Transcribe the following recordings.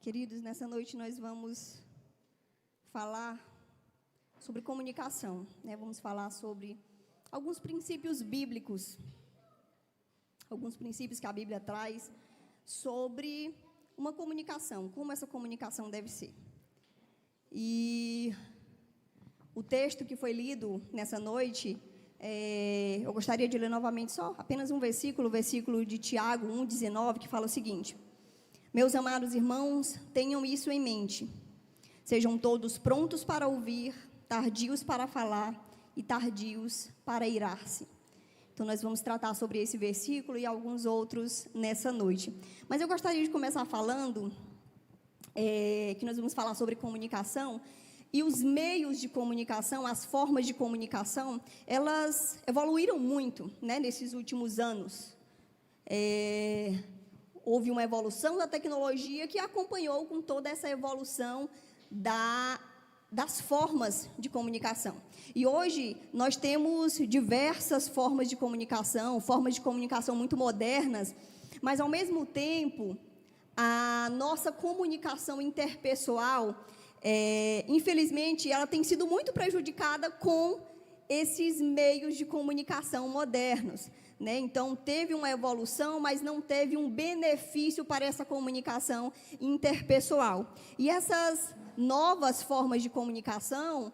Queridos, nessa noite nós vamos falar sobre comunicação, né? Vamos falar sobre alguns princípios bíblicos, alguns princípios que a Bíblia traz sobre uma comunicação, como essa comunicação deve ser. E o texto que foi lido nessa noite, eu gostaria de ler novamente só apenas um versículo, o versículo de Tiago 1,19, que fala o seguinte: meus amados irmãos, tenham isso em mente. Sejam todos prontos para ouvir, tardios para falar e tardios para irar-se. Então, nós vamos tratar sobre esse versículo e alguns outros nessa noite. Mas eu gostaria de começar falando que nós vamos falar sobre comunicação. E os meios de comunicação, as formas de comunicação, elas evoluíram muito, né, nesses últimos anos. Houve uma evolução da tecnologia que acompanhou com toda essa evolução das formas de comunicação. E hoje nós temos diversas formas de comunicação muito modernas, mas, ao mesmo tempo, a nossa comunicação interpessoal, infelizmente, ela tem sido muito prejudicada com esses meios de comunicação modernos, né? Então, teve uma evolução, mas não teve um benefício para essa comunicação interpessoal. E essas novas formas de comunicação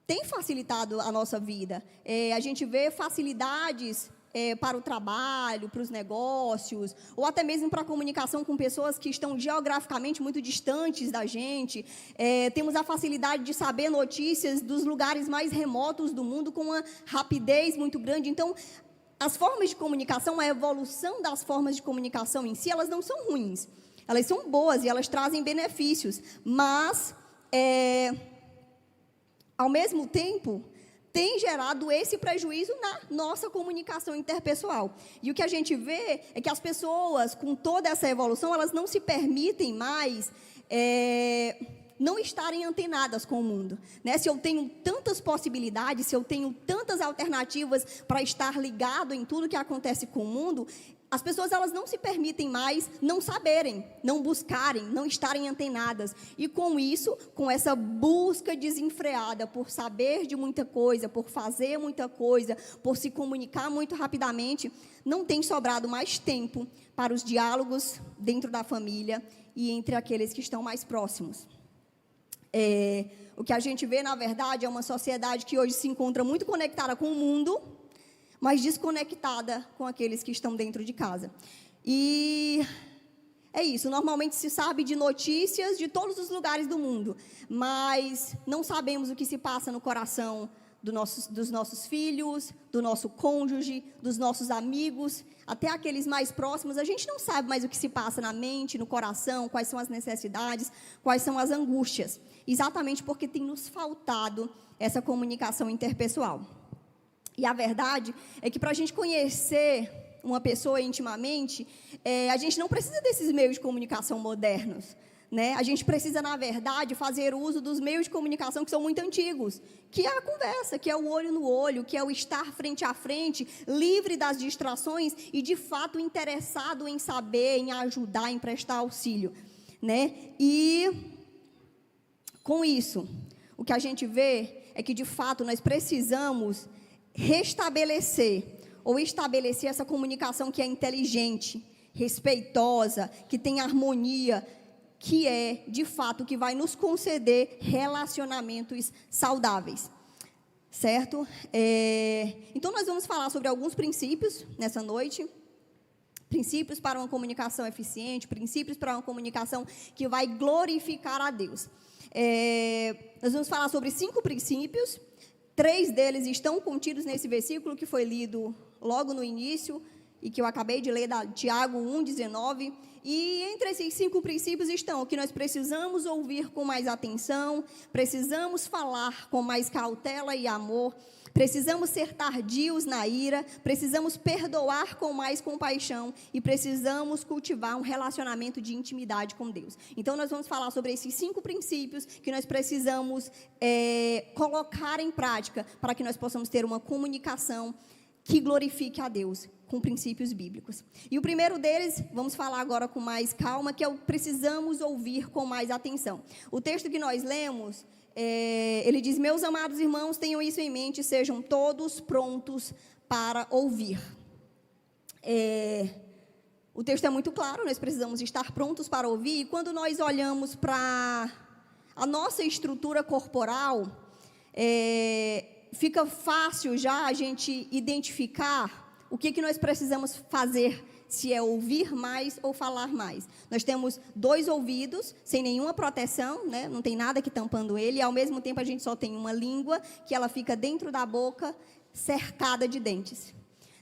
têm facilitado a nossa vida. A gente vê facilidades para o trabalho, para os negócios, ou até mesmo para a comunicação com pessoas que estão geograficamente muito distantes da gente. Temos a facilidade de saber notícias dos lugares mais remotos do mundo com uma rapidez muito grande. Então, as formas de comunicação, a evolução das formas de comunicação em si, elas não são ruins. Elas são boas e elas trazem benefícios, mas, ao mesmo tempo, tem gerado esse prejuízo na nossa comunicação interpessoal. E o que a gente vê é que as pessoas, com toda essa evolução, elas não se permitem mais não estarem antenadas com o mundo, né? Se eu tenho tantas possibilidades, se eu tenho tantas alternativas para estar ligado em tudo que acontece com o mundo, as pessoas, elas não se permitem mais não saberem, não buscarem, não estarem antenadas. E com isso, com essa busca desenfreada por saber de muita coisa, por fazer muita coisa, por se comunicar muito rapidamente, não tem sobrado mais tempo para os diálogos dentro da família e entre aqueles que estão mais próximos. O que a gente vê, na verdade, é uma sociedade que hoje se encontra muito conectada com o mundo, mas desconectada com aqueles que estão dentro de casa. E é isso, normalmente se sabe de notícias de todos os lugares do mundo, mas não sabemos o que se passa no coração dos nossos filhos, do nosso cônjuge, dos nossos amigos, até aqueles mais próximos. A gente não sabe mais o que se passa na mente, no coração, quais são as necessidades, quais são as angústias, exatamente porque tem nos faltado essa comunicação interpessoal. E a verdade é que, para a gente conhecer uma pessoa intimamente, a gente não precisa desses meios de comunicação modernos, né? A gente precisa, na verdade, fazer uso dos meios de comunicação que são muito antigos, que é a conversa, que é o olho no olho, que é o estar frente a frente, livre das distrações e, de fato, interessado em saber, em ajudar, em prestar auxílio, né? E, com isso, o que a gente vê é que, de fato, nós precisamos restabelecer ou estabelecer essa comunicação que é inteligente, respeitosa, que tem harmonia, que é, de fato, que vai nos conceder relacionamentos saudáveis, certo? Então, nós vamos falar sobre alguns princípios nessa noite, princípios para uma comunicação eficiente, princípios para uma comunicação que vai glorificar a Deus. Nós vamos falar sobre 5 princípios. 3 deles estão contidos nesse versículo que foi lido logo no início e que eu acabei de ler, da Tiago 1,19. E entre esses 5 princípios estão o que nós precisamos ouvir com mais atenção, precisamos falar com mais cautela e amor, precisamos ser tardios na ira, precisamos perdoar com mais compaixão e precisamos cultivar um relacionamento de intimidade com Deus. Então, nós vamos falar sobre esses 5 princípios que nós precisamos colocar em prática para que nós possamos ter uma comunicação que glorifique a Deus, com princípios bíblicos. E o primeiro deles, vamos falar agora com mais calma, que é o precisamos ouvir com mais atenção. O texto que nós lemos, ele diz: meus amados irmãos, tenham isso em mente, sejam todos prontos para ouvir. O texto é muito claro, nós precisamos estar prontos para ouvir, e quando nós olhamos para a nossa estrutura corporal, fica fácil já a gente identificar o que nós precisamos fazer, se é ouvir mais ou falar mais. Nós temos 2 ouvidos, sem nenhuma proteção, né? Não tem nada aqui tampando ele, e ao mesmo tempo a gente só tem uma língua, que ela fica dentro da boca, cercada de dentes.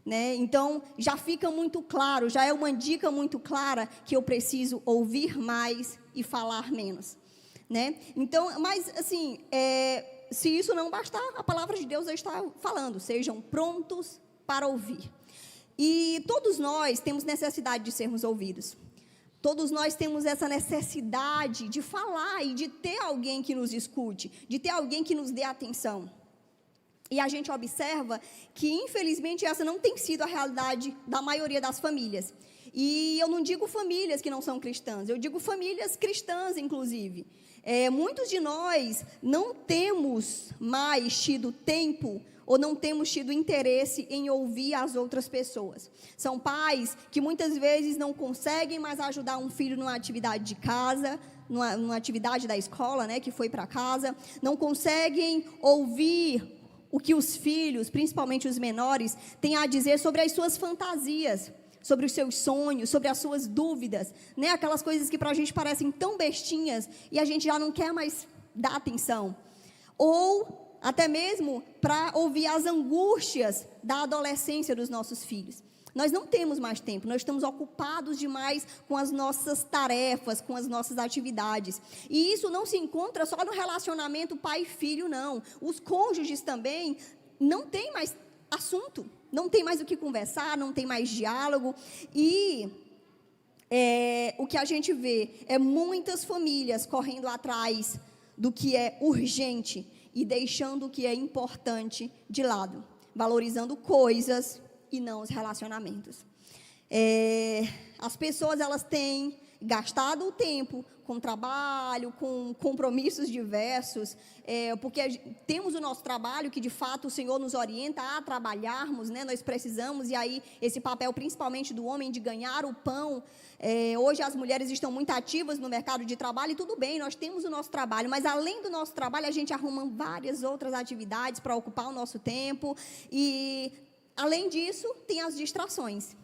Né? Então, já fica muito claro, já é uma dica muito clara que eu preciso ouvir mais e falar menos. Né? Então, mas assim, se isso não bastar, a palavra de Deus já está falando, sejam prontos para ouvir. E todos nós temos necessidade de sermos ouvidos. Todos nós temos essa necessidade de falar e de ter alguém que nos escute, de ter alguém que nos dê atenção. E a gente observa que, infelizmente, essa não tem sido a realidade da maioria das famílias. E eu não digo famílias que não são cristãs, eu digo famílias cristãs, inclusive. Muitos de nós não temos mais tido tempo ou não temos tido interesse em ouvir as outras pessoas. São pais que muitas vezes não conseguem mais ajudar um filho numa atividade de casa, numa atividade da escola, né, que foi para casa, não conseguem ouvir o que os filhos, principalmente os menores, têm a dizer sobre as suas fantasias, sobre os seus sonhos, sobre as suas dúvidas, né? Aquelas coisas que para a gente parecem tão bestinhas e a gente já não quer mais dar atenção. Ou até mesmo para ouvir as angústias da adolescência dos nossos filhos. Nós não temos mais tempo, nós estamos ocupados demais com as nossas tarefas, com as nossas atividades. E isso não se encontra só no relacionamento pai e filho, não. Os cônjuges também não têm mais assunto, não tem mais o que conversar, não tem mais diálogo. E o que a gente vê é muitas famílias correndo atrás do que é urgente e deixando o que é importante de lado, valorizando coisas e não os relacionamentos. As pessoas, elas têm gastado o tempo com trabalho, com compromissos diversos, porque temos o nosso trabalho, que de fato o Senhor nos orienta a trabalharmos, né? Nós precisamos, e aí esse papel principalmente do homem de ganhar o pão. Hoje as mulheres estão muito ativas no mercado de trabalho, e tudo bem, nós temos o nosso trabalho, mas além do nosso trabalho, a gente arruma várias outras atividades para ocupar o nosso tempo, e além disso, tem as distrações.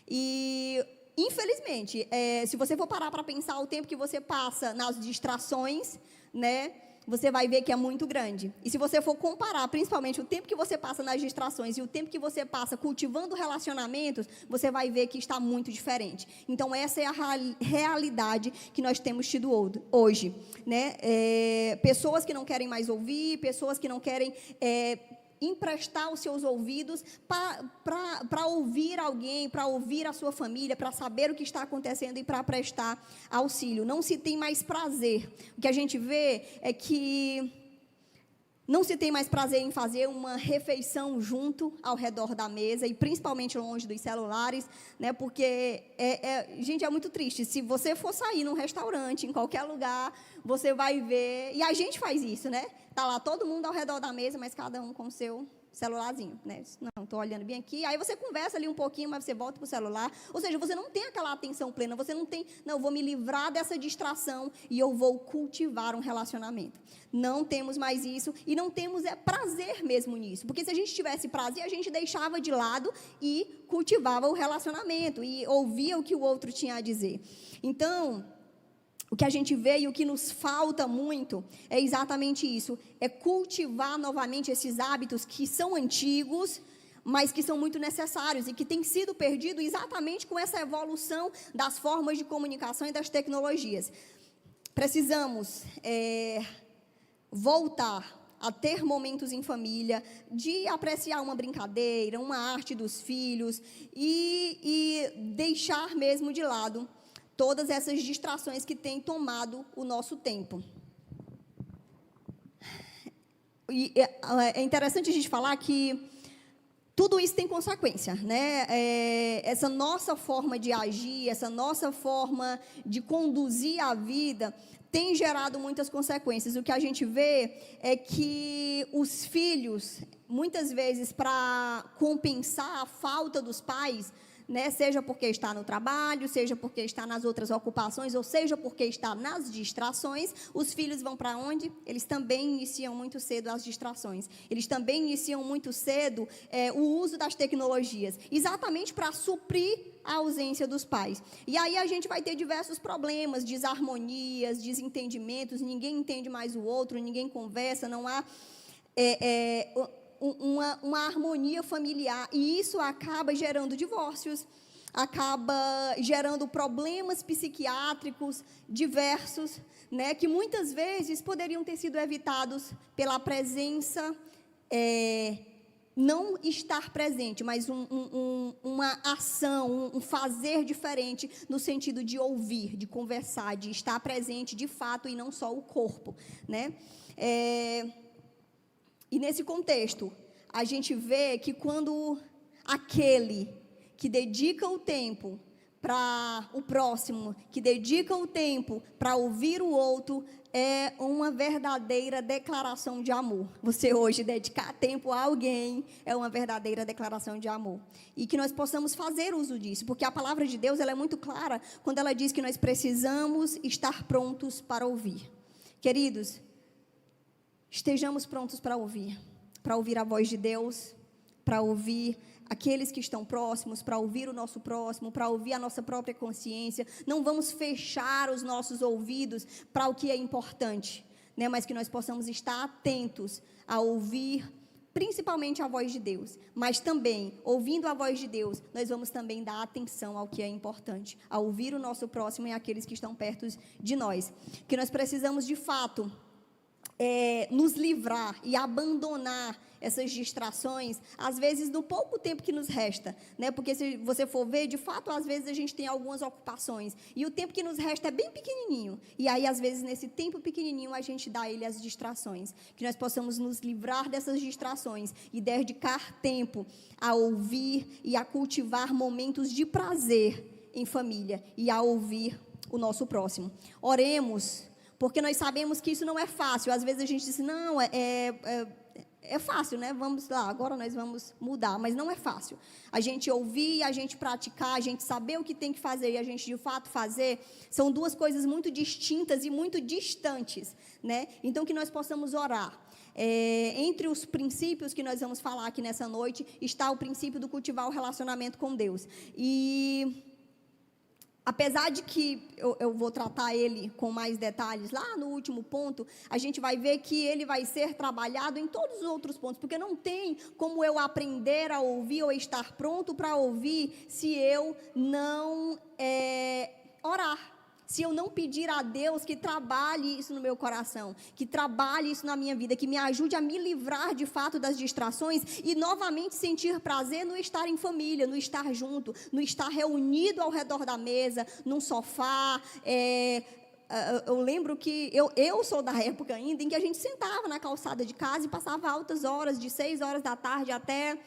E, infelizmente, se você for parar para pensar o tempo que você passa nas distrações, né, você vai ver que é muito grande. E se você for comparar, principalmente, o tempo que você passa nas distrações e o tempo que você passa cultivando relacionamentos, você vai ver que está muito diferente. Então, essa é a realidade que nós temos tido hoje. Né? Pessoas que não querem mais ouvir, pessoas que não querem emprestar os seus ouvidos para ouvir alguém, para ouvir a sua família, para saber o que está acontecendo e para prestar auxílio. Não se tem mais prazer. O que a gente vê é que não se tem mais prazer em fazer uma refeição junto ao redor da mesa e principalmente longe dos celulares, né? Porque, gente, é muito triste. Se você for sair num restaurante, em qualquer lugar, você vai ver... E a gente faz isso, né? Está lá todo mundo ao redor da mesa, mas cada um com o seu celularzinho, né? Não, estou olhando bem aqui. Aí você conversa ali um pouquinho, mas você volta para o celular. Ou seja, você não tem aquela atenção plena, você não tem... Não, eu vou me livrar dessa distração e eu vou cultivar um relacionamento. Não temos mais isso e não temos prazer mesmo nisso. Porque se a gente tivesse prazer, a gente deixava de lado e cultivava o relacionamento e ouvia o que o outro tinha a dizer. Então, o que a gente vê e o que nos falta muito é exatamente isso, é cultivar novamente esses hábitos que são antigos, mas que são muito necessários e que têm sido perdidos exatamente com essa evolução das formas de comunicação e das tecnologias. Precisamos voltar a ter momentos em família, de apreciar uma brincadeira, uma arte dos filhos e deixar mesmo de lado todas essas distrações que têm tomado o nosso tempo. E é interessante a gente falar que tudo isso tem consequência, né? Essa nossa forma de agir, essa nossa forma de conduzir a vida tem gerado muitas consequências. O que a gente vê é que os filhos, muitas vezes, para compensar a falta dos pais, né, seja porque está no trabalho, seja porque está nas outras ocupações, ou seja porque está nas distrações, os filhos vão para onde? Eles também iniciam muito cedo as distrações. Eles também iniciam muito cedo o uso das tecnologias, exatamente para suprir a ausência dos pais. E aí a gente vai ter diversos problemas, desarmonias, desentendimentos, ninguém entende mais o outro, ninguém conversa, não há uma harmonia familiar, e isso acaba gerando divórcios, acaba gerando problemas psiquiátricos diversos, né, que muitas vezes poderiam ter sido evitados pela presença, não estar presente, mas uma ação, um fazer diferente, no sentido de ouvir, de conversar, de estar presente de fato e não só o corpo, né? E nesse contexto, a gente vê que quando aquele que dedica o tempo para o próximo, que dedica o tempo para ouvir o outro, é uma verdadeira declaração de amor. Você hoje dedicar tempo a alguém é uma verdadeira declaração de amor. E que nós possamos fazer uso disso, porque a palavra de Deus ela é muito clara quando ela diz que nós precisamos estar prontos para ouvir. Queridos, estejamos prontos para ouvir a voz de Deus, para ouvir aqueles que estão próximos, para ouvir o nosso próximo, para ouvir a nossa própria consciência. Não vamos fechar os nossos ouvidos para o que é importante, né? Mas que nós possamos estar atentos a ouvir, principalmente a voz de Deus, mas também, ouvindo a voz de Deus, nós vamos também dar atenção ao que é importante, a ouvir o nosso próximo e aqueles que estão perto de nós. Que nós precisamos, de fato, nos livrar e abandonar essas distrações, às vezes no pouco tempo que nos resta, né? Porque se você for ver, de fato, às vezes a gente tem algumas ocupações, e o tempo que nos resta é bem pequenininho, e aí às vezes nesse tempo pequenininho a gente dá ele às distrações, que nós possamos nos livrar dessas distrações, e dedicar tempo a ouvir e a cultivar momentos de prazer em família, e a ouvir o nosso próximo. Oremos, porque nós sabemos que isso não é fácil. Às vezes a gente diz, não, é fácil, né? Vamos lá, agora nós vamos mudar, mas não é fácil. A gente ouvir, a gente praticar, a gente saber o que tem que fazer e a gente de fato fazer, são duas coisas muito distintas e muito distantes, né? Então que nós possamos orar. Entre os princípios que nós vamos falar aqui nessa noite, está o princípio do cultivar o relacionamento com Deus. E apesar de que eu vou tratar ele com mais detalhes lá no último ponto, a gente vai ver que ele vai ser trabalhado em todos os outros pontos, porque não tem como eu aprender a ouvir ou estar pronto para ouvir se eu não orar. Se eu não pedir a Deus que trabalhe isso no meu coração, que trabalhe isso na minha vida, que me ajude a me livrar de fato das distrações e novamente sentir prazer no estar em família, no estar junto, no estar reunido ao redor da mesa, num sofá. Eu lembro que eu sou da época ainda em que a gente sentava na calçada de casa e passava altas horas, de 6 horas da tarde até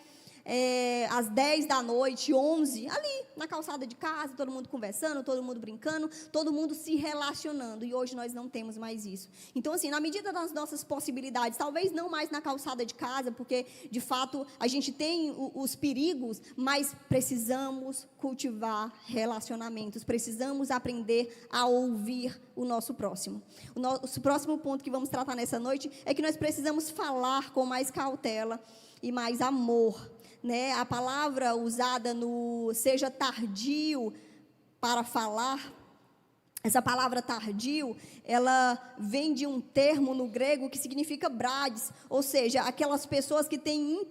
às 10 da noite, 11, ali na calçada de casa, todo mundo conversando, todo mundo brincando, todo mundo se relacionando, e hoje nós não temos mais isso. Então, assim, na medida das nossas possibilidades, talvez não mais na calçada de casa, porque, de fato, a gente tem os perigos, mas precisamos cultivar relacionamentos, precisamos aprender a ouvir o nosso próximo. O nosso próximo ponto que vamos tratar nessa noite é que nós precisamos falar com mais cautela e mais amor, né? A palavra usada no seja tardio para falar, essa palavra tardio, ela vem de um termo no grego que significa brades, ou seja, aquelas pessoas que têm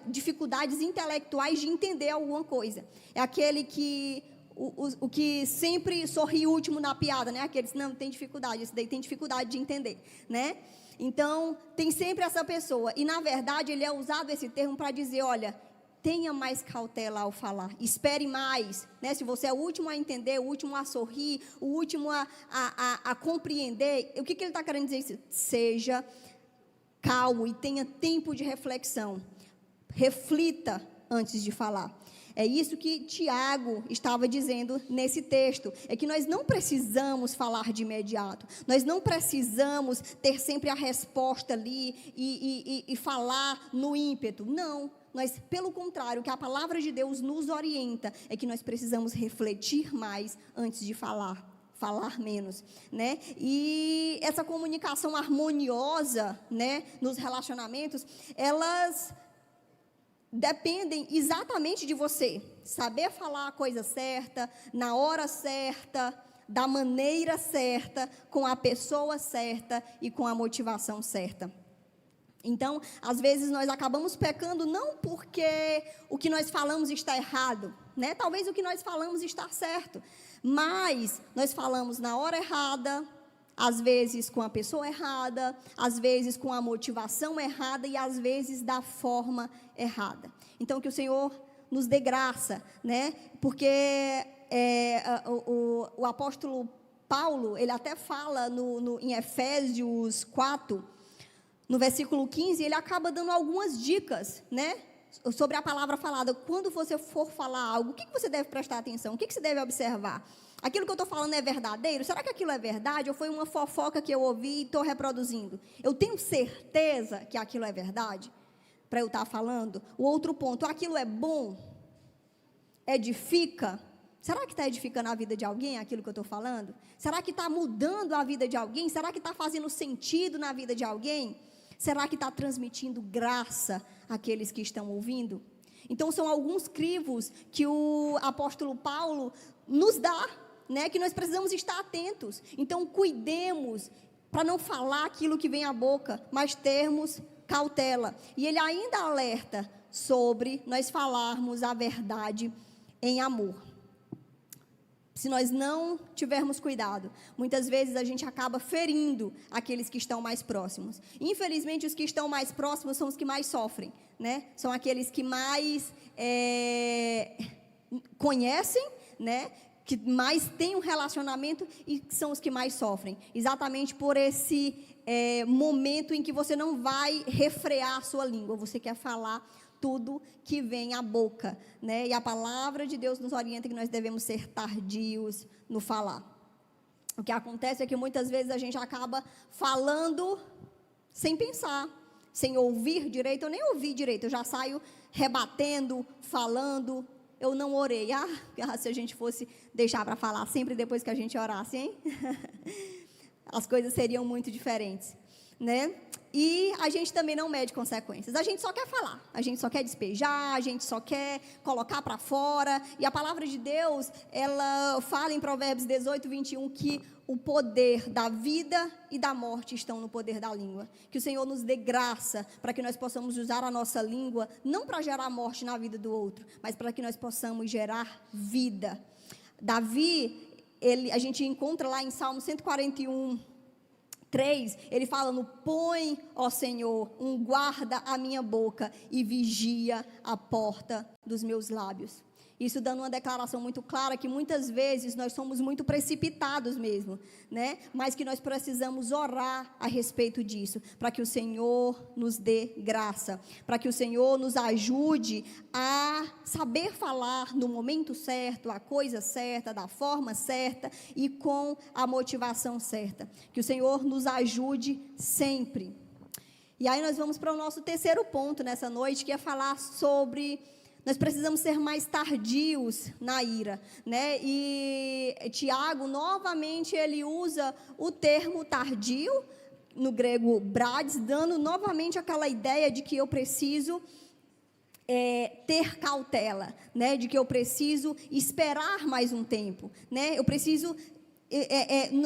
dificuldades intelectuais de entender alguma coisa. É aquele que o que sempre sorri último na piada, né? Aqueles que não tem dificuldade, esse daí tem dificuldade de entender, né? Então, tem sempre essa pessoa, e na verdade ele é usado esse termo para dizer, olha, tenha mais cautela ao falar, espere mais, né? Se você é o último a entender, o último a sorrir, o último a compreender, o que ele está querendo dizer isso? Seja calmo e tenha tempo de reflexão, reflita antes de falar. É isso que Tiago estava dizendo nesse texto, é que nós não precisamos falar de imediato, nós não precisamos ter sempre a resposta ali e falar no ímpeto, não, nós, pelo contrário, o que a palavra de Deus nos orienta, é que nós precisamos refletir mais antes de falar menos, né? E essa comunicação harmoniosa, né, nos relacionamentos, elas dependem exatamente de você, saber falar a coisa certa, na hora certa, da maneira certa, com a pessoa certa e com a motivação certa. Então, às vezes nós acabamos pecando não porque o que nós falamos está errado, né? Talvez o que nós falamos está certo, mas nós falamos na hora errada, às vezes com a pessoa errada, às vezes com a motivação errada e às vezes da forma errada. Então, que o Senhor nos dê graça, né? Porque o apóstolo Paulo, ele até fala em Efésios 4, no versículo 15, ele acaba dando algumas dicas, né? Sobre a palavra falada. Quando você for falar algo, o que você deve prestar atenção? O que você deve observar? Aquilo que eu estou falando é verdadeiro? Será que aquilo é verdade? Ou foi uma fofoca que eu ouvi e estou reproduzindo? Eu tenho certeza que aquilo é verdade? Para eu estar falando? O outro ponto, aquilo é bom? Edifica? Será que está edificando a vida de alguém, aquilo que eu estou falando? Será que está mudando a vida de alguém? Será que está fazendo sentido na vida de alguém? Será que está transmitindo graça àqueles que estão ouvindo? Então, são alguns crivos que o apóstolo Paulo nos dá, né, que nós precisamos estar atentos. Então, cuidemos para não falar aquilo que vem à boca, mas termos cautela. E ele ainda alerta sobre nós falarmos a verdade em amor. Se nós não tivermos cuidado, muitas vezes a gente acaba ferindo aqueles que estão mais próximos. Infelizmente, os que estão mais próximos são os que mais sofrem, né? São aqueles que mais conhecem, né? Que mais têm um relacionamento e são os que mais sofrem. Exatamente por esse momento em que você não vai refrear a sua língua, você quer falar tudo que vem à boca, né? E a palavra de Deus nos orienta que nós devemos ser tardios no falar. O que acontece é que muitas vezes a gente acaba falando sem pensar, sem ouvir direito. Eu nem ouvi direito, eu já saio rebatendo, falando. Eu não orei. Se a gente fosse deixar para falar sempre depois que a gente orasse, hein? As coisas seriam muito diferentes, né? E a gente também não mede consequências. A gente só quer falar, a gente só quer despejar, a gente só quer colocar para fora. E a palavra de Deus, ela fala em Provérbios 18, 21, que o poder da vida e da morte estão no poder da língua. Que o Senhor nos dê graça para que nós possamos usar a nossa língua, não para gerar morte na vida do outro, mas para que nós possamos gerar vida. Davi, a gente encontra lá em Salmo 141, 3, ele fala põe, ó Senhor, um guarda a minha boca e vigia a porta dos meus lábios. Isso dando uma declaração muito clara que muitas vezes nós somos muito precipitados mesmo, né? Mas que nós precisamos orar a respeito disso, para que o Senhor nos dê graça, para que o Senhor nos ajude a saber falar no momento certo, a coisa certa, da forma certa e com a motivação certa. Que o Senhor nos ajude sempre. E aí nós vamos para o nosso terceiro ponto nessa noite, que é falar sobre... Nós precisamos ser mais tardios na ira, né? E Tiago, novamente, ele usa o termo tardio, no grego brades, dando novamente aquela ideia de que eu preciso ter cautela, né? De que eu preciso esperar mais um tempo, né? Eu preciso,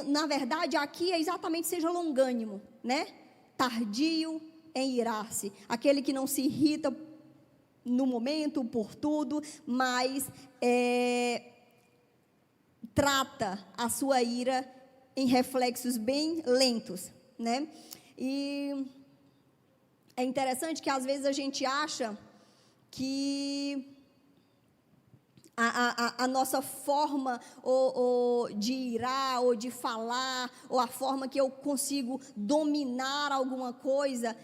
na verdade, aqui é exatamente seja longânimo, né? Tardio em irar-se, aquele que não se irrita no momento, por tudo, mas trata a sua ira em reflexos bem lentos, né? E é interessante que às vezes a gente acha que a nossa forma de irar, ou de falar, ou a forma que eu consigo dominar alguma coisa,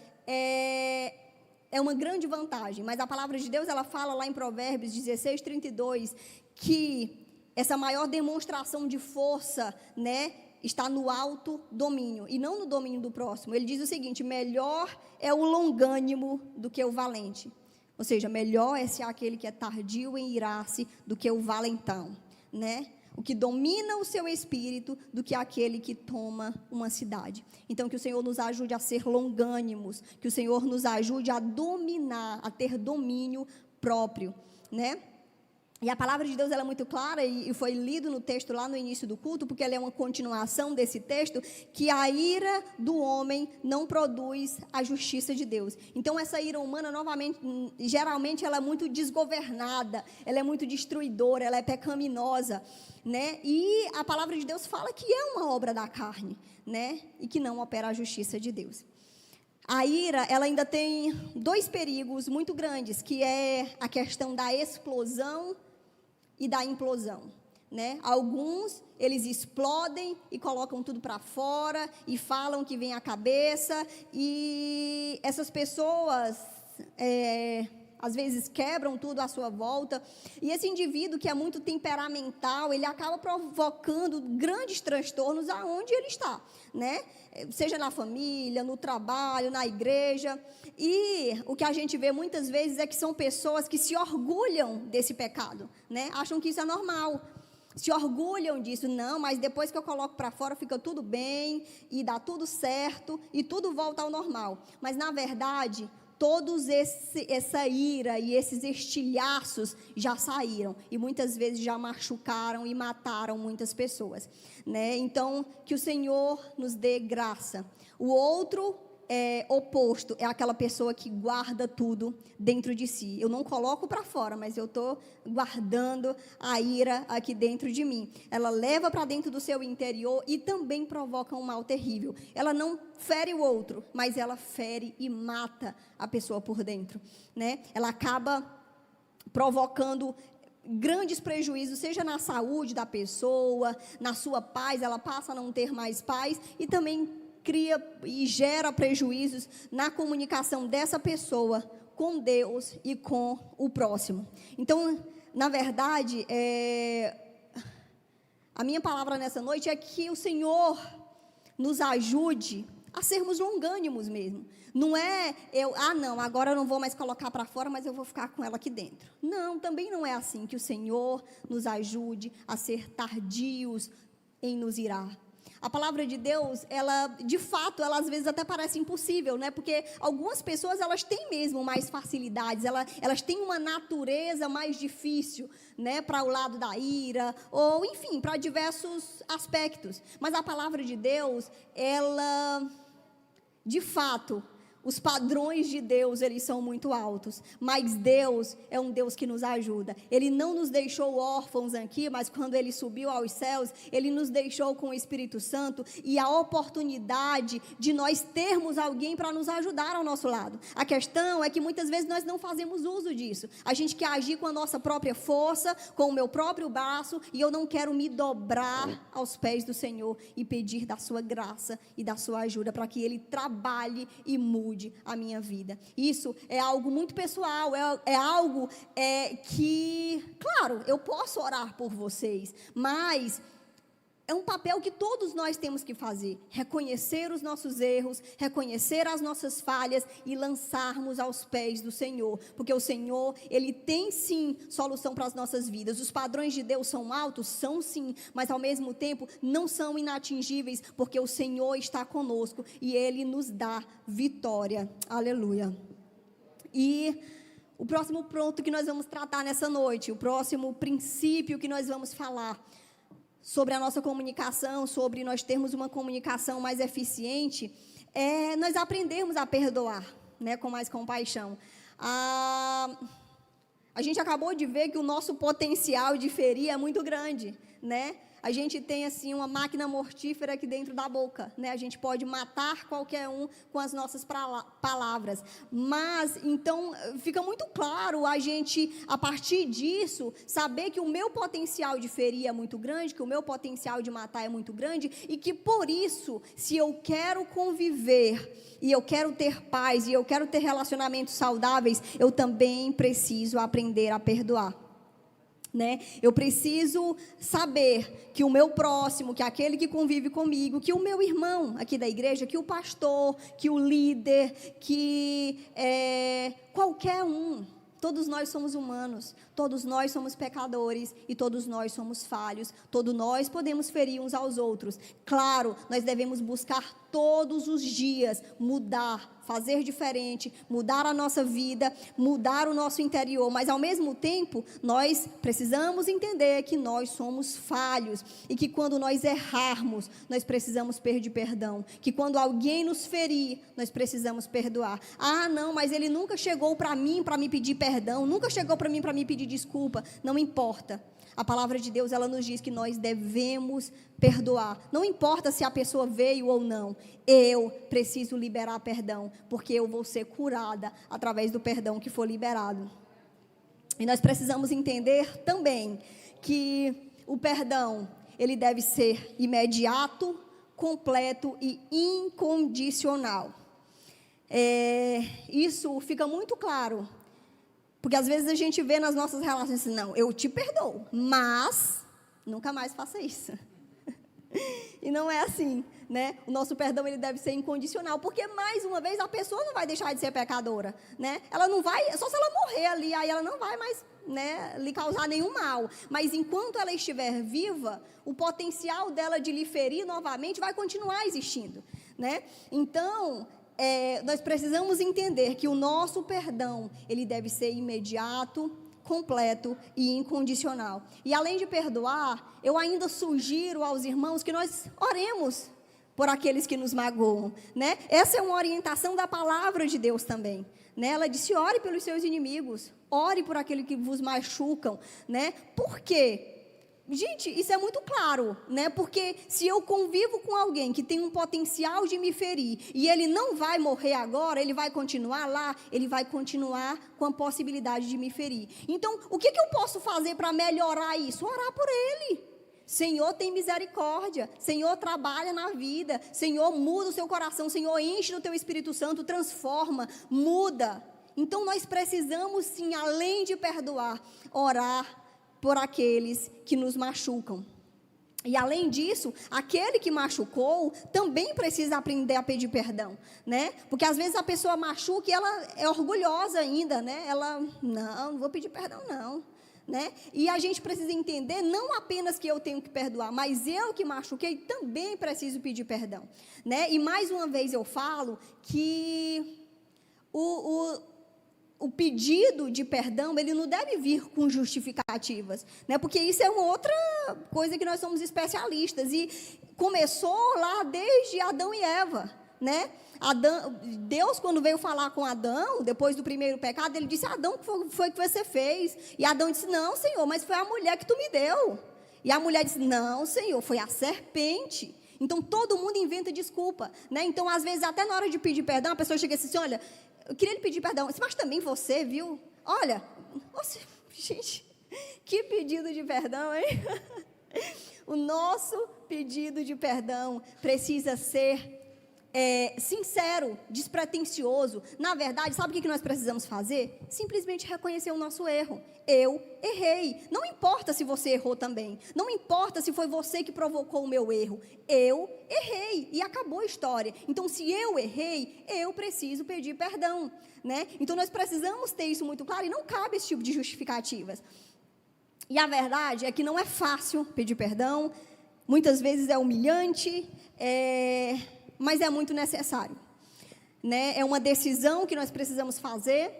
é uma grande vantagem, mas a palavra de Deus, ela fala lá em Provérbios 16:32, que essa maior demonstração de força, né, está no autodomínio, e não no domínio do próximo. Ele diz o seguinte: melhor é o longânimo do que o valente. Ou seja, melhor é ser aquele que é tardio em irar-se do que o valentão, né? O que domina o seu espírito do que aquele que toma uma cidade. Então, que o Senhor nos ajude a ser longânimos, que o Senhor nos ajude a dominar, a ter domínio próprio, né? E a palavra de Deus, ela é muito clara, e foi lido no texto lá no início do culto, porque ela é uma continuação desse texto, que a ira do homem não produz a justiça de Deus. Então, essa ira humana, novamente, geralmente, ela é muito desgovernada, ela é muito destruidora, ela é pecaminosa, né? E a palavra de Deus fala que é uma obra da carne, né? E que não opera a justiça de Deus. A ira, ela ainda tem dois perigos muito grandes, que é a questão da explosão e da implosão, né? Alguns, eles explodem e colocam tudo para fora e falam que vem a cabeça, e essas pessoas às vezes quebram tudo à sua volta, e esse indivíduo que é muito temperamental, ele acaba provocando grandes transtornos aonde ele está, né? Seja na família, no trabalho, na igreja. E o que a gente vê muitas vezes é que são pessoas que se orgulham desse pecado, né? Acham que isso é normal, se orgulham disso. Não, mas depois que eu coloco para fora fica tudo bem, e dá tudo certo, e tudo volta ao normal. Mas na verdade, essa ira e esses estilhaços já saíram, e muitas vezes já machucaram e mataram muitas pessoas, né? Então, que o Senhor nos dê graça. O outro oposto é aquela pessoa que guarda tudo dentro de si. Eu não coloco para fora, mas eu estou guardando a ira aqui dentro de mim. Ela leva para dentro do seu interior e também provoca um mal terrível. Ela não fere o outro, mas ela fere e mata a pessoa por dentro, né? Ela acaba provocando grandes prejuízos, seja na saúde da pessoa, na sua paz, ela passa a não ter mais paz, e também cria e gera prejuízos na comunicação dessa pessoa com Deus e com o próximo. Então, na verdade, a minha palavra nessa noite é que o Senhor nos ajude a sermos longânimos mesmo. Não é não, agora eu não vou mais colocar para fora, mas eu vou ficar com ela aqui dentro. Não, também não é assim. Que o Senhor nos ajude a ser tardios em nos irar. A palavra de Deus, ela, de fato, ela às vezes até parece impossível, né? Porque algumas pessoas, elas têm mesmo mais facilidades, elas têm uma natureza mais difícil, né? Para o lado da ira, ou enfim, para diversos aspectos. Mas a palavra de Deus, ela, de fato, os padrões de Deus, eles são muito altos, mas Deus é um Deus que nos ajuda. Ele não nos deixou órfãos aqui, mas quando Ele subiu aos céus, Ele nos deixou com o Espírito Santo e a oportunidade de nós termos alguém para nos ajudar ao nosso lado. A questão é que muitas vezes nós não fazemos uso disso. A gente quer agir com a nossa própria força, com o meu próprio braço, e eu não quero me dobrar aos pés do Senhor e pedir da sua graça e da sua ajuda para que Ele trabalhe e mude a minha vida. Isso é algo muito pessoal, é algo que, claro, eu posso orar por vocês, mas é um papel que todos nós temos que fazer, reconhecer os nossos erros, reconhecer as nossas falhas e lançarmos aos pés do Senhor, porque o Senhor, Ele tem sim solução para as nossas vidas. Os padrões de Deus são altos? São sim, mas ao mesmo tempo não são inatingíveis, porque o Senhor está conosco e Ele nos dá vitória. Aleluia. E o próximo ponto que nós vamos tratar nessa noite, o próximo princípio que nós vamos falar sobre a nossa comunicação, sobre nós termos uma comunicação mais eficiente, nós aprendermos a perdoar, né, com mais compaixão. A gente acabou de ver que o nosso potencial de ferir é muito grande, né? a gente tem assim uma máquina mortífera aqui dentro da boca, né? A gente pode matar qualquer um com as nossas palavras. Mas então fica muito claro a gente, a partir disso, saber que o meu potencial de ferir é muito grande, que o meu potencial de matar é muito grande, e que por isso, se eu quero conviver e eu quero ter paz e eu quero ter relacionamentos saudáveis, eu também preciso aprender a perdoar. Né? Eu preciso saber que o meu próximo, que aquele que convive comigo, que o meu irmão aqui da igreja, que o pastor, que o líder, que qualquer um, todos nós somos humanos, todos nós somos pecadores e todos nós somos falhos, todos nós podemos ferir uns aos outros. Claro, nós devemos buscar todos os dias mudar, fazer diferente, mudar a nossa vida, mudar o nosso interior, mas ao mesmo tempo, nós precisamos entender que nós somos falhos e que quando nós errarmos, nós precisamos pedir perdão, que quando alguém nos ferir, nós precisamos perdoar. Ah, não, mas ele nunca chegou para mim para me pedir perdão, nunca chegou para mim para me pedir desculpa, não importa. A palavra de Deus, ela nos diz que nós devemos perdoar. Não importa se a pessoa veio ou não. Eu preciso liberar perdão, porque eu vou ser curada através do perdão que for liberado. E nós precisamos entender também que o perdão, ele deve ser imediato, completo e incondicional. Isso fica muito claro. Porque às vezes a gente vê nas nossas relações assim, não, eu te perdoo, mas nunca mais faça isso. E não é assim, né? O nosso perdão, ele deve ser incondicional, porque mais uma vez a pessoa não vai deixar de ser pecadora, né? Ela não vai, só se ela morrer ali, aí ela não vai mais, né, lhe causar nenhum mal. Mas enquanto ela estiver viva, o potencial dela de lhe ferir novamente vai continuar existindo, né? Então, nós precisamos entender que o nosso perdão, ele deve ser imediato, completo e incondicional. E além de perdoar, eu ainda sugiro aos irmãos que nós oremos por aqueles que nos magoam, né? Essa é uma orientação da palavra de Deus também, né? Ela disse, ore pelos seus inimigos, ore por aqueles que vos machucam, né? Por quê? Gente, isso é muito claro, né? Porque se eu convivo com alguém que tem um potencial de me ferir e ele não vai morrer agora, ele vai continuar lá, ele vai continuar com a possibilidade de me ferir. Então, o que eu posso fazer para melhorar isso? Orar por ele. Senhor, tem misericórdia. Senhor, trabalha na vida. Senhor, muda o seu coração. Senhor, enche do teu Espírito Santo, transforma, muda. Então, nós precisamos sim, além de perdoar, orar por aqueles que nos machucam. E além disso, aquele que machucou também precisa aprender a pedir perdão, né? Porque às vezes a pessoa machuca e ela é orgulhosa ainda, né? Ela, não vou pedir perdão não, né? E a gente precisa entender não apenas que eu tenho que perdoar, mas eu que machuquei também preciso pedir perdão, né? E mais uma vez eu falo que o pedido de perdão, ele não deve vir com justificativas, né? Porque isso é uma outra coisa que nós somos especialistas, e começou lá desde Adão e Eva, né? Deus, quando veio falar com Adão, depois do primeiro pecado, ele disse, Adão, o que foi que você fez? E Adão disse, não, Senhor, mas foi a mulher que tu me deu. E a mulher disse, não, Senhor, foi a serpente. Então, todo mundo inventa desculpa, né? Então, às vezes, até na hora de pedir perdão, a pessoa chega assim, olha, eu queria lhe pedir perdão, mas também você, viu? Olha, gente, que pedido de perdão, hein? O nosso pedido de perdão precisa ser sincero, despretensioso. Na verdade, sabe o que nós precisamos fazer? Simplesmente reconhecer o nosso erro. Eu errei. Não importa se você errou também. Não importa se foi você que provocou o meu erro. Eu errei. E acabou a história. Então, se eu errei, eu preciso pedir perdão, né? Então, nós precisamos ter isso muito claro e não cabe esse tipo de justificativas. E a verdade é que não é fácil pedir perdão. Muitas vezes é humilhante, mas é muito necessário, né? É uma decisão que nós precisamos fazer,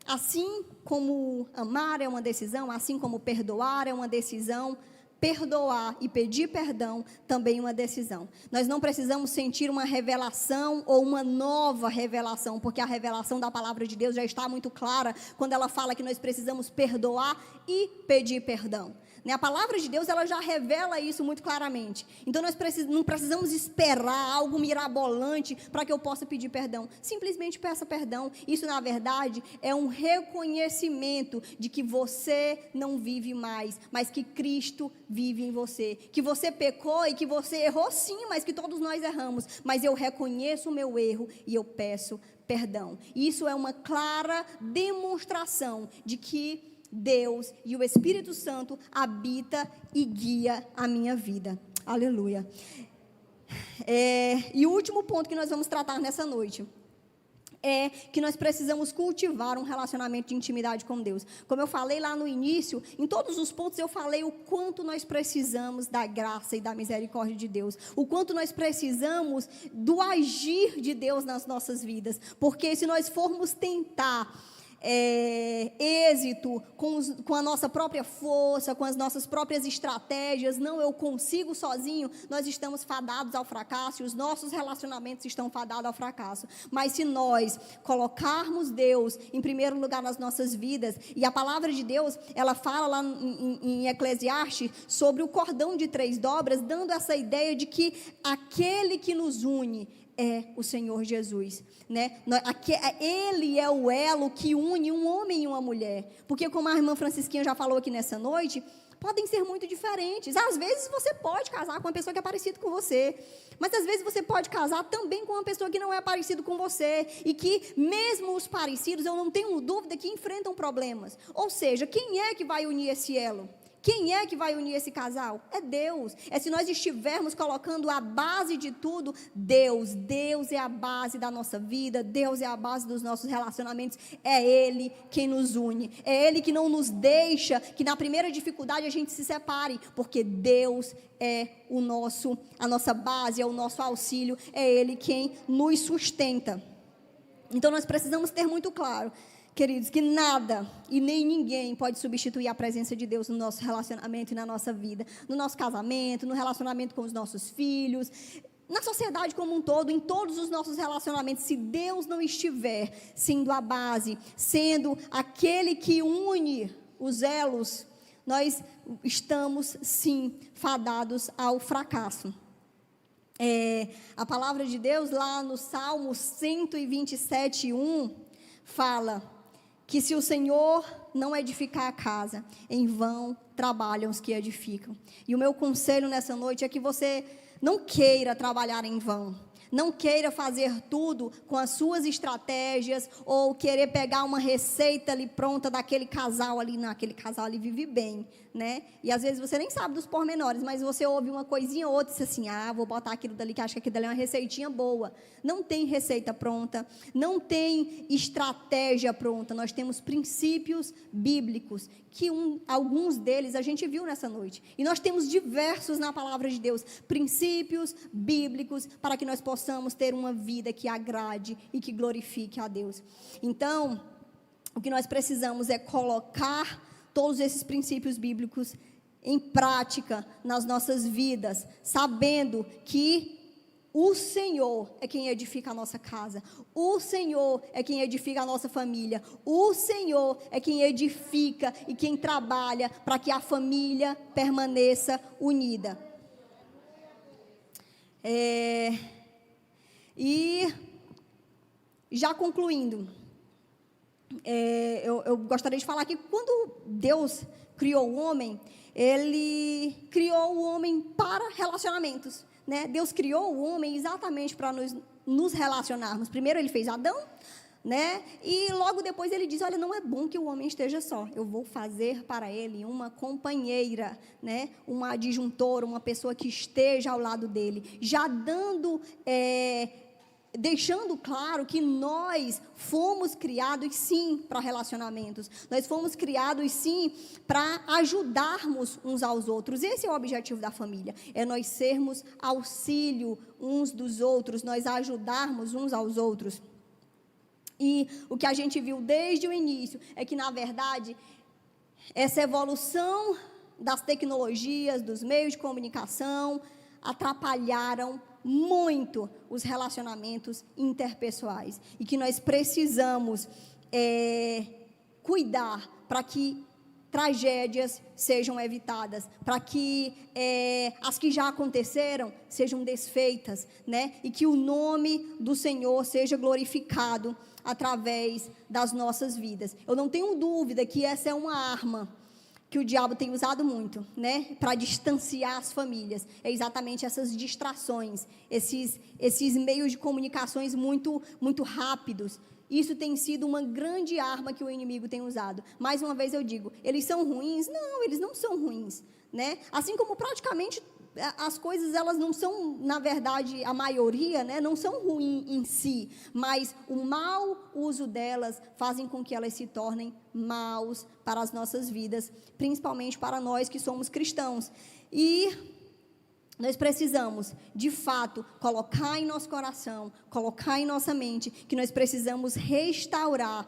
assim como amar é uma decisão, assim como perdoar é uma decisão, perdoar e pedir perdão também é uma decisão. Nós não precisamos sentir uma revelação ou uma nova revelação, porque a revelação da palavra de Deus já está muito clara, quando ela fala que nós precisamos perdoar e pedir perdão, né? A palavra de Deus, ela já revela isso muito claramente. Então, nós não precisamos esperar algo mirabolante para que eu possa pedir perdão. Simplesmente peça perdão. Isso, na verdade, é um reconhecimento de que você não vive mais, mas que Cristo vive em você. Que você pecou e que você errou sim, mas que todos nós erramos. Mas eu reconheço o meu erro e eu peço perdão. Isso é uma clara demonstração de que Deus e o Espírito Santo habita e guia a minha vida. Aleluia. E o último ponto que nós vamos tratar nessa noite é que nós precisamos cultivar um relacionamento de intimidade com Deus. Como eu falei lá no início, em todos os pontos eu falei o quanto nós precisamos da graça e da misericórdia de Deus, o quanto nós precisamos do agir de Deus nas nossas vidas, porque se nós formos tentar êxito com a nossa própria força, com as nossas próprias estratégias, não, eu consigo sozinho, nós estamos fadados ao fracasso e os nossos relacionamentos estão fadados ao fracasso. Mas se nós colocarmos Deus em primeiro lugar nas nossas vidas, e a palavra de Deus, ela fala lá em Eclesiastes sobre o cordão de 3 dobras, dando essa ideia de que aquele que nos une é o Senhor Jesus, né? Ele é o elo que une um homem e uma mulher, porque como a irmã Francisquinha já falou aqui nessa noite, podem ser muito diferentes. Às vezes você pode casar com uma pessoa que é parecida com você, mas às vezes você pode casar também com uma pessoa que não é parecida com você, e que mesmo os parecidos, eu não tenho dúvida que enfrentam problemas. Ou seja, quem é que vai unir esse elo? Quem é que vai unir esse casal? É Deus. É se nós estivermos colocando a base de tudo, Deus. Deus é a base da nossa vida, Deus é a base dos nossos relacionamentos. É Ele quem nos une. É Ele que não nos deixa que na primeira dificuldade a gente se separe, porque Deus é a nossa base, é o nosso auxílio, é Ele quem nos sustenta. Então nós precisamos ter muito claro, queridos, que nada e nem ninguém pode substituir a presença de Deus no nosso relacionamento e na nossa vida, no nosso casamento, no relacionamento com os nossos filhos, na sociedade como um todo, em todos os nossos relacionamentos. Se Deus não estiver sendo a base, sendo aquele que une os elos, nós estamos sim fadados ao fracasso. A palavra de Deus lá no Salmo 127:1 fala que se o Senhor não edificar a casa, em vão trabalham os que edificam. E o meu conselho nessa noite é que você não queira trabalhar em vão. Não queira fazer tudo com as suas estratégias, ou querer pegar uma receita ali pronta daquele casal ali. Não, aquele casal ali vive bem, né? E às vezes você nem sabe dos pormenores, mas você ouve uma coisinha ou outra e diz assim, vou botar aquilo dali, que acho que aquilo dali é uma receitinha boa. Não tem receita pronta, não tem estratégia pronta. Nós temos princípios bíblicos, que alguns deles a gente viu nessa noite. E nós temos diversos na palavra de Deus, princípios bíblicos, para que nós possamos ter uma vida que agrade e que glorifique a Deus. Então, o que nós precisamos é colocar todos esses princípios bíblicos em prática nas nossas vidas, sabendo que o Senhor é quem edifica a nossa casa, o Senhor é quem edifica a nossa família, o Senhor é quem edifica e quem trabalha para que a família permaneça unida. E já concluindo, eu gostaria de falar que quando Deus criou o homem, Ele criou o homem para relacionamentos, né? Deus criou o homem exatamente para nos relacionarmos. Primeiro Ele fez Adão, né? E logo depois Ele diz, olha, não é bom que o homem esteja só, eu vou fazer para ele uma companheira, né? Uma adjuntora, uma pessoa que esteja ao lado dele, já deixando claro que nós fomos criados sim para relacionamentos, nós fomos criados sim para ajudarmos uns aos outros. Esse é o objetivo da família, é nós sermos auxílio uns dos outros, nós ajudarmos uns aos outros. E o que a gente viu desde o início é que, na verdade, essa evolução das tecnologias, dos meios de comunicação, atrapalharam muito os relacionamentos interpessoais, e que nós precisamos cuidar para que tragédias sejam evitadas, para que as que já aconteceram sejam desfeitas, né? E que o nome do Senhor seja glorificado através das nossas vidas. Eu não tenho dúvida que essa é uma arma que o diabo tem usado muito, né, para distanciar as famílias. É exatamente essas distrações, esses meios de comunicações muito rápidos. Isso tem sido uma grande arma que o inimigo tem usado. Mais uma vez eu digo, eles são ruins? Não, eles não são ruins, né? Assim como praticamente as coisas, elas não são, na verdade, a maioria, né, não são ruins em si, mas o mau uso delas fazem com que elas se tornem maus para as nossas vidas, principalmente para nós que somos cristãos. E nós precisamos, de fato, colocar em nosso coração, colocar em nossa mente, que nós precisamos restaurar,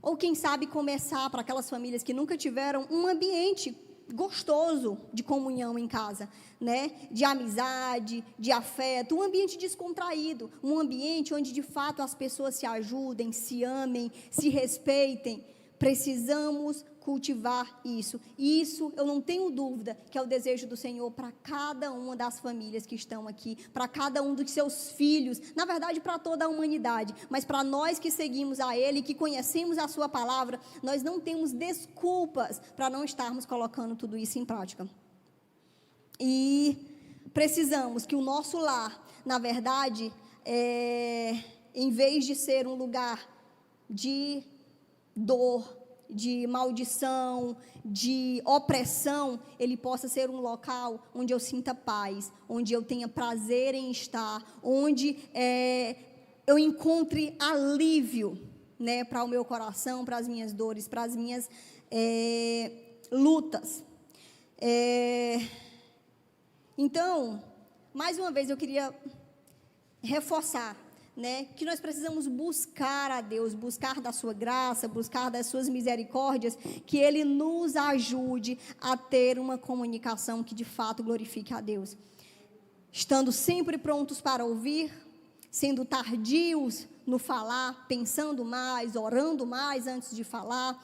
ou quem sabe começar para aquelas famílias que nunca tiveram um ambiente gostoso de comunhão em casa, né? De amizade, de afeto, um ambiente descontraído, um ambiente onde de fato as pessoas se ajudem, se amem, se respeitem. Precisamos cultivar isso. E isso, eu não tenho dúvida, que é o desejo do Senhor para cada uma das famílias que estão aqui, para cada um dos seus filhos, na verdade para toda a humanidade, mas para nós que seguimos a Ele, que conhecemos a sua palavra, nós não temos desculpas para não estarmos colocando tudo isso em prática. E precisamos que o nosso lar, na verdade, em vez de ser um lugar de dor, de maldição, de opressão, ele possa ser um local onde eu sinta paz, onde eu tenha prazer em estar, onde eu encontre alívio, né, para o meu coração, para as minhas dores, para as minhas lutas. Então, mais uma vez eu queria reforçar, né, que nós precisamos buscar a Deus, buscar da sua graça, buscar das suas misericórdias, que Ele nos ajude a ter uma comunicação que de fato glorifique a Deus. Estando sempre prontos para ouvir, sendo tardios no falar, pensando mais, orando mais antes de falar,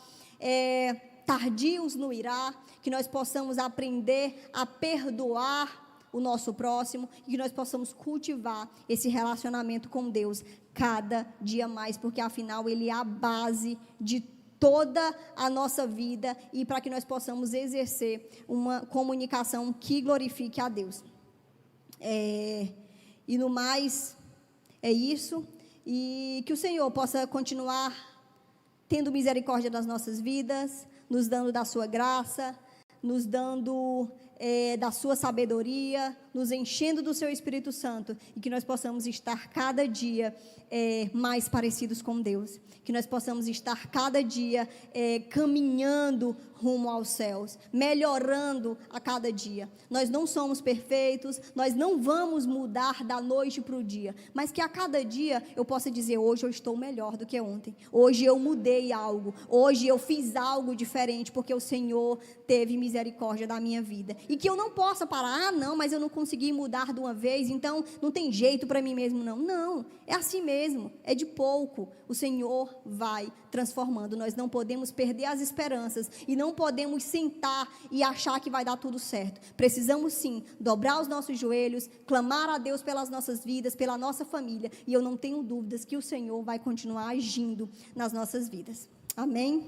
tardios no irar, que nós possamos aprender a perdoar o nosso próximo, e que nós possamos cultivar esse relacionamento com Deus cada dia mais, porque afinal Ele é a base de toda a nossa vida, e para que nós possamos exercer uma comunicação que glorifique a Deus. E no mais, é isso, e que o Senhor possa continuar tendo misericórdia das nossas vidas, nos dando da sua graça, nos dando da sua sabedoria, nos enchendo do seu Espírito Santo, e que nós possamos estar cada dia mais parecidos com Deus, que nós possamos estar cada dia caminhando rumo aos céus, melhorando a cada dia. Nós não somos perfeitos, nós não vamos mudar da noite para o dia, mas que a cada dia eu possa dizer, hoje eu estou melhor do que ontem, hoje eu mudei algo, hoje eu fiz algo diferente, porque o Senhor teve misericórdia da minha vida, e que eu não possa parar, não, mas eu não consegui mudar de uma vez, então não tem jeito para mim mesmo, não, é assim mesmo, é de pouco, o Senhor vai transformando. Nós não podemos perder as esperanças, e não podemos sentar e achar que vai dar tudo certo. Precisamos sim, dobrar os nossos joelhos, clamar a Deus pelas nossas vidas, pela nossa família, e eu não tenho dúvidas que o Senhor vai continuar agindo nas nossas vidas. Amém?